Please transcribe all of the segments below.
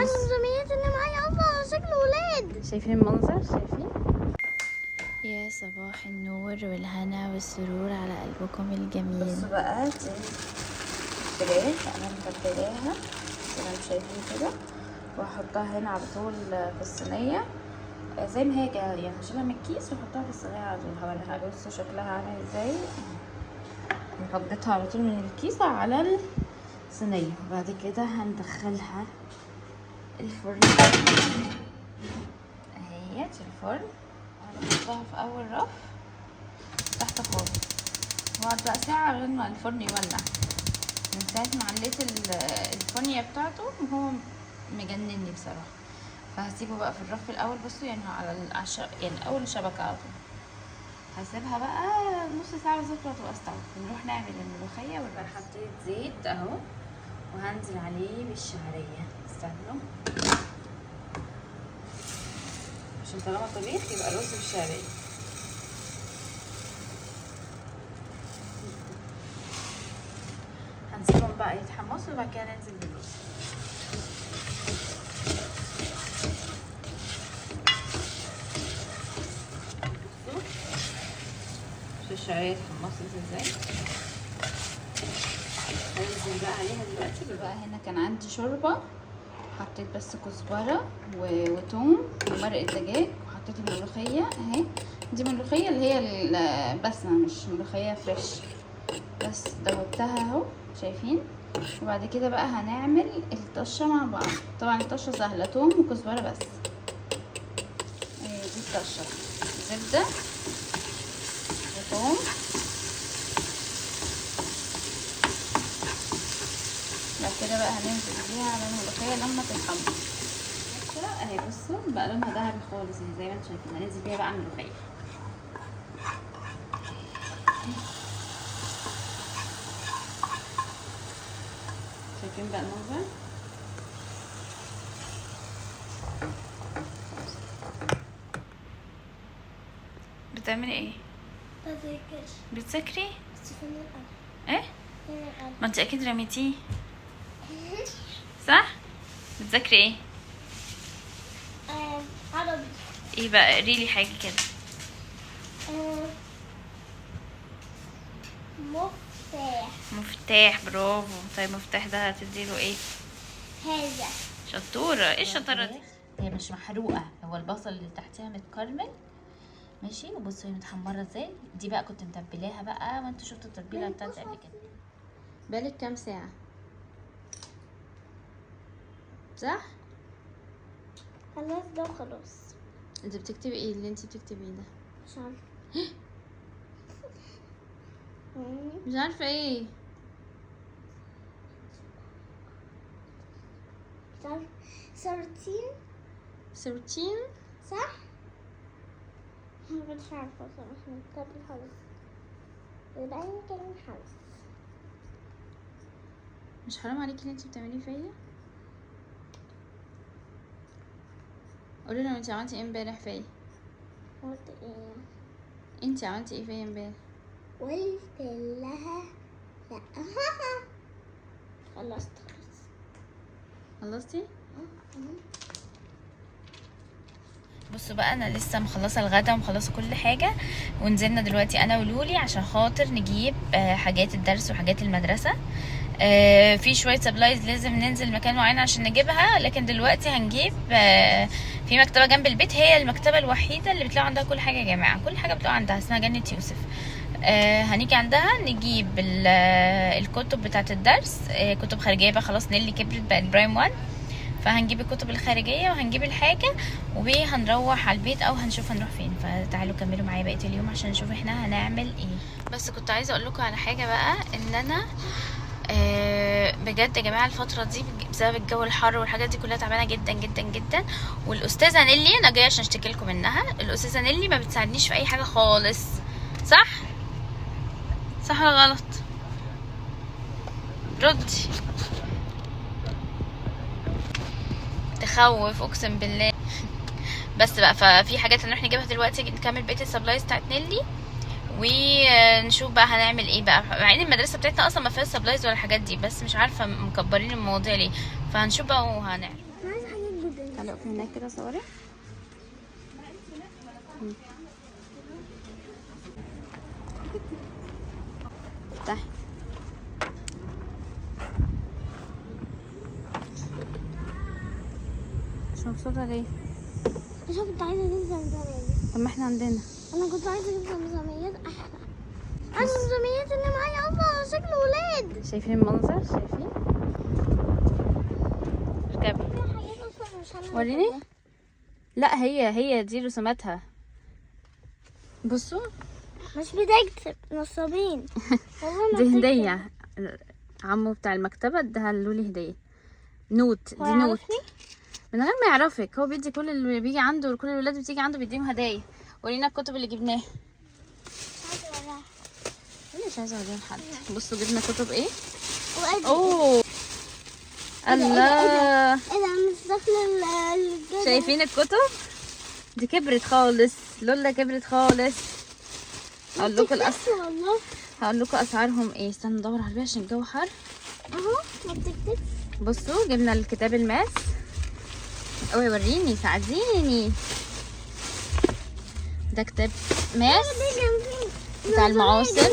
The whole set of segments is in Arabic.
زميلتي اللي معايا اصلا شكله ولاد. شايفين المنظر؟ شايفين؟ يا صباح النور والهنا والسرور على قلبكم الجميل. بصوا بقى دي فراخ انا متبلاها زي ما انتم شايفين كده، وهحطها هنا على طول في الصينيه زي ما هي كده، يعني هشيلها من الكيس واحطها في الصينيه على طول. هوريها، بصوا شكلها عامل ازاي. فضيتها على طول من الكيس على الصينيه، وبعد كده هندخلها الفرن اهيت الفرن. هنحطها في اول رف تحت خالص، وقعد بقى ساعه لغايه ما الفرن يولع. من ساعه ما عليت الفرنيه بتاعته وهو مجنني بصراحه، فهسيبه بقى في الرف الاول. بصوا يعني على يعني اول شبكه على طول. هسيبها بقى نص ساعه بالظبط وهتبقى استوت. نروح نعمل الملوخيه. والبقى حطيت زيت اهو، وهنزل عليه بالشعريه. استنوا عشان طالما طبيخ يبقى رز بالشعريه. هنسيبهم بقى يتحمصوا وبعد كده ننزل بالرز. شوفوا الشعريه اتحمصت ازاي. هننزل بقى عليها دلوقتي. بقى هنا كان عندي شوربه، حطيت بس كزبره وتوم ومرق الدجاج، وحطيت الملوخيه اهي. دي ملوخيه اللي هي البسمه، مش ملوخيه فريش، بس دوبتها اهو شايفين. وبعد كده بقى هنعمل الطشه مع بعض. طبعا الطشه سهله، توم وكزبره بس. دي الطشه، زبده وتوم. بعد كده بقى هننزل بيها على الملوخيه لما تتحمر اهي. بصوا بقى لونها ذهبي خالص زي ما انتم شايفين. هننزل بيها بقى على الملوخيه. شايفين بقى المنظر. بتعملي ايه؟ بذاكر. بتذاكري؟ بس فين القلم؟ ايه؟ فين القلم؟ ما انت اكيد رميتيه صح؟ بتذاكري ايه؟ عربي. ايه بقى؟ قريلي حاجه كده. مفتاح. مفتاح، برافو. طيب مفتاح ده هتديله ايه؟ هذا. شطوره. ايه الشطاره دي؟ هي مش محروقه، هو البصل اللي تحتها متكرمل ماشي. وبصوا هي متحمره ازاي. دي بقى كنت متبلاها بقى، وانتوا شفتوا التتبيله بتاعتي قبل كده. بالك كام ساعة؟ صح؟ خلاص ده وخلاص. انت بتكتبي ايه اللي انت بتكتبيه ده؟ مش عارفة. مش عارفة ايه؟ مش عارفة. 13 13 صح؟ مش عارفة صراحة. طب خلاص يبقى يمكن خلاص. مش حرام عليكي اللي انت بتعمليه فيا؟ قولي لهم انت عملتي ايه امبارح فيا. قلت ايه؟ انت عملتي ايه فيا امبارح؟ قلت لها لا. خلصت خلاص. خلصتي؟ بصوا بقى انا لسه مخلصه الغدا ومخلصه كل حاجه، ونزلنا دلوقتي انا ولولي عشان خاطر نجيب حاجات الدرس وحاجات المدرسه. في شويه سبلايز لازم ننزل مكان معين عشان نجيبها، لكن دلوقتي هنجيب في مكتبه جنب البيت. هي المكتبه الوحيده اللي بتلاقوا عندها كل حاجه يا جماعه، كل حاجه بتلاقوا عندها، اسمها جنة يوسف. هنيجي عندها نجيب الكتب بتاعه الدرس، كتب خارجيه بقى. خلاص نيلي كبرت بقت برايم 1، فهنجيب الكتب الخارجيه وهنجيب الحاجه وهنروح على البيت او هنشوف هنروح فين. فتعالوا كملوا معايا بقيه اليوم عشان نشوف احنا هنعمل ايه. بس كنت عايزه اقول لكم على حاجه بقى، ان انا بجد يا جماعه الفتره دي بسبب الجو الحر والحاجات دي كلها تعبانه جدا جدا جدا. والاستاذه نيلي، انا جايه عشان اشتكي لكم منها، الاستاذه نيلي ما بتساعدنيش في اي حاجه خالص. صح صح ولا غلط؟ ردي. تخوف اقسم بالله. بس بقى ففي حاجات هنروح نجيبها دلوقتي، نكمل بقيه السبلايز بتاعت نيلي ونشوف بقى هنعمل ايه بقى. مع ان المدرسه بتاعتنا اصلا ما فيهاش سبلايز ولا الحاجات دي، بس مش عارفه مكبرين المواضيع ليه. فهنشوف بقى وهنعمل. تعالي اقفي هناك كده صوري. افتحي. مش مبسوطة ليه؟ عشان كنت عايزة اجيب زمزمية. طب ما احنا عندنا. انا كنت عايزة اجيب زمزميات احلى. انا الزمزميات اللي معايا اصلا شكل ولاد. شايفين المنظر؟ شايفين؟ اركبي. في حاجات اصلا مش انا. وريني. لا هي دي رسوماتها. بصوا مش بتكتب نصابين. والله دي ما هدية. عمو بتاع المكتبة اداها لولي هدية. نوت. دي نوت من غير ما يعرفك. هو بيدي كل اللي بيجي عنده وكل الولاد بتيجي عنده بيديهم هدايا. ورينا الكتب اللي جبناها. انا مش عايزه اوريها لحد. بصوا جبنا كتب ايه. اوه الله. ايه ده مش داخله الجدول. شايفين الكتب دي كبرت خالص. لولا كبرت خالص. هقول لكم اسعارهم ايه. استنى ندور عليها عشان الجو حر. اهو ما بتكتبش. بصوا جبنا الكتاب الماس. اوعي وريني ساعديني. ده كتاب ماس بتاع المعاصر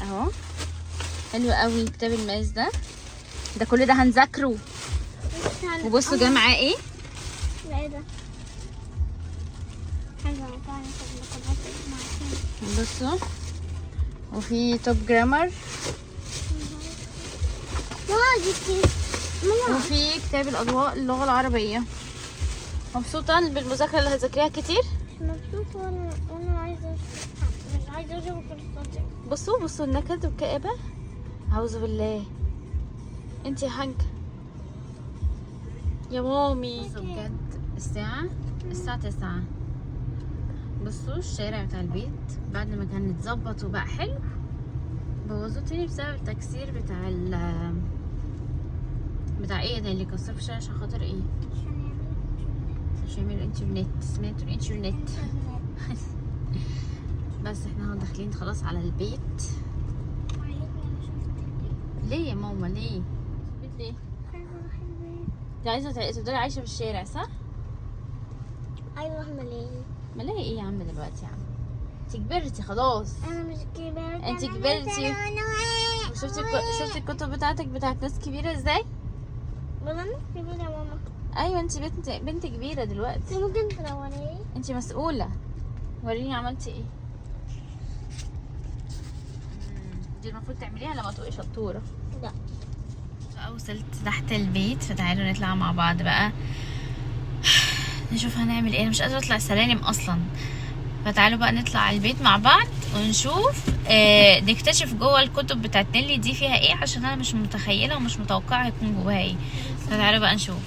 اهو. حلو قوي كتاب الماس ده. ده كل ده هنذاكره. وبصوا جاي معاه ايه. ايه ده حاجه بصوا. وفي توب جرامر. وفي كتاب الاضواء اللغه العربيه. مبسوطه بالمذاكره اللي هتذاكريها كتير. مبسوطه وانا عايزه مش عايزه اجيب كورسات. بصوا النكد والكآبه. اعوذ بالله. انت يا حاج يا مامي. بجد الساعه 9. بصوا الشارع بتاع البيت بعد ما كان اتظبط وبقى حلو بوظوه تاني بسبب التكسير بتاع ايه ده اللي كسر في الشارع عشان خاطر ايه. عشان يعمل الانترنت. سمعتوا الانترنت. بس احنا اهو داخلين خلاص على البيت. ليه يا ماما ليه؟ البيت ليه؟ انت عايزه تفضلي عايشه في الشارع صح؟ ايوه ملاهي ايه يا عم دلوقتي يا عم؟ انت كبرتي خلاص. انا مش كبرت. انت كبرتي. شفتي الكتب بتاعتك بتاعت ناس كبيره ازاي؟ انا كبيره يا ماما. ايوه انت بنت كبيره دلوقتي. ممكن تنوريني؟ انت مسؤوله. وريني عملتي ايه. دي المفروض تعمليها لما تبقي شطوره. لا بقى وصلت تحت البيت فتعالوا نطلع مع بعض بقى نشوف هنعمل ايه. انا مش قادره اطلع السلالم اصلا. فتعالوا بقى نطلع على البيت مع بعض ونشوف نكتشف جوه الكتب بتاعت نيلي دي فيها ايه عشان انا مش متخيله ومش متوقعه يكون جواها ايه. فتعالوا بقى نشوف.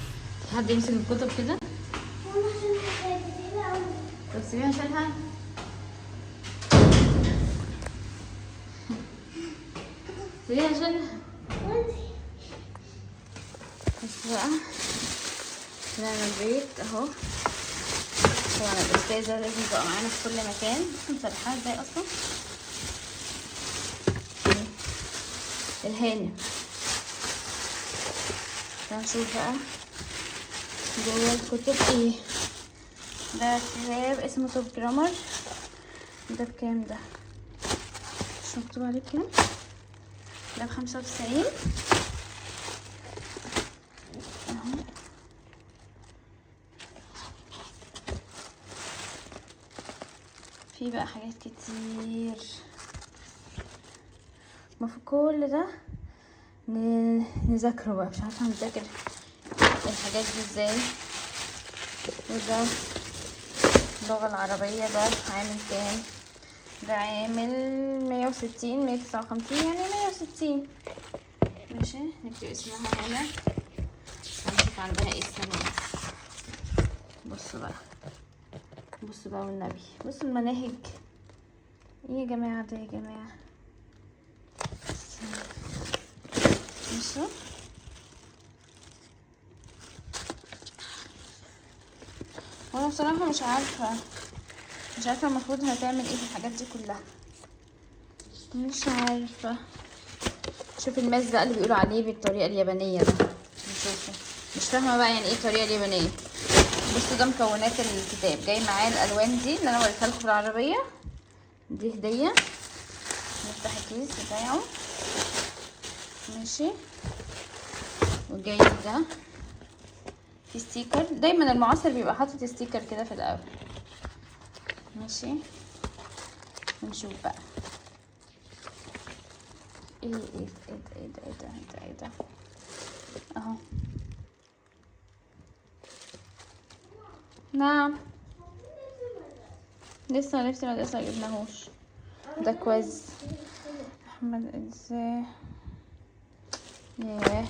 حد يمسك الكتب كده. طب سيبيها اشيلها. سيبيها اشيلها. بس بقى طلعنا البيت اهو. طبعا الاستاذه لازم تبقى معانا في كل مكان. بصوا مسرحاها ازاي اصلا. الهانم. تعالوا نشوف بقى جوه الكتب ايه. ده كتاب اسمه توب جرامر. ده بكام ده؟ مش مكتوب عليه كام. ده ب95 اهو. في بقى حاجات كتير. ما في كل ده نذاكره بقى. مش عارفه هنذاكر الحاجات دي ازاي. وده اللغه العربيه. ده عامل كام؟ ده عامل 160 159 يعني 160. ماشي نكتب اسمها هنا. هنشوف عندها ايه السنه. بصوا بقى والنبي. بصوا المناهج ايه يا جماعه. ده يا جماعه بصوا. وانا بصراحه مش عارفه المفروض هتعمل ايه في الحاجات دي كلها. مش عارفه. شوف الماس بقى اللي بيقولوا عليه بالطريقه اليابانيه ده. نشوفه. مش فاهمه بقى يعني ايه الطريقه اليابانيه. بصوا ده مكونات الكتاب، جاي معاه الالوان دي اللي انا وريتها لكم في العربيه، دي هديه. نفتح الكيس بتاعه ماشي. وجاي ده في ستيكر، دايما المعاصر بيبقى حاطط ستيكر كده في الاول ماشي. ونشوف بقى ايه ده اهو. نعم لسه نفسي ما جبناهوش. ده كويز احمد ازاي. ياه.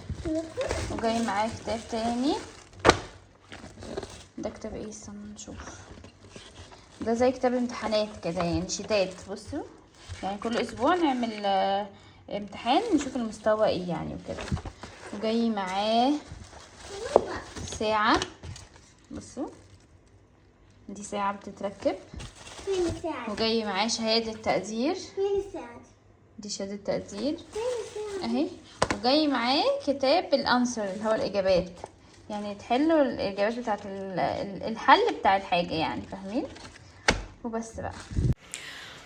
وجاي معاه كتاب تاني، ده كتاب ايه؟ استنى نشوف. ده زي كتاب امتحانات كده يعني، شيتات. بصوا يعني كل اسبوع نعمل امتحان نشوف المستوى ايه يعني وكده. وجاي معاه ساعة، بصوا دي ساعة بتتركب. فين الساعة؟ وجاي معاه شهادة تقدير. فين الساعة؟ دي شهادة تقدير فين الساعة؟ اهي. وجاي معاه كتاب الانسر اللي هو الاجابات، يعني تحلوا الاجابات بتاعت الحل بتاع الحاجة يعني، فاهمين؟ وبس بقى.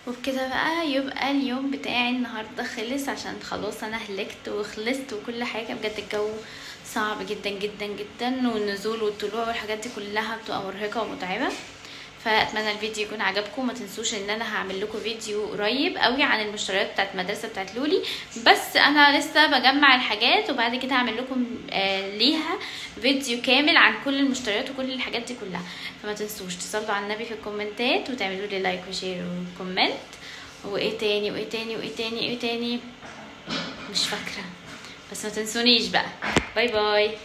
وبكده بقى يبقى اليوم بتاعي النهارده خلص، عشان خلاص انا هلكت وخلصت وكل حاجه. بجد الجو صعب جدا جدا جدا، والنزول والطلوع والحاجات دي كلها بتبقى مرهقه ومتعبه. فاتمنى الفيديو يكون عجبكم. ما تنسوش ان انا هعمل لكم فيديو قريب قوي عن المشتريات بتاعت المدرسه بتاعت لولي، بس انا لسه بجمع الحاجات، وبعد كده هعمل لكم ليها فيديو كامل عن كل المشتريات وكل الحاجات دي كلها. فما تنسوش تصلوا على النبي في الكومنتات، وتعملوا لي لايك وشير وكومنت. وايه تاني وايه تاني وايه تاني وايه تاني مش فاكره، بس ما تنسونيش بقى. باي باي.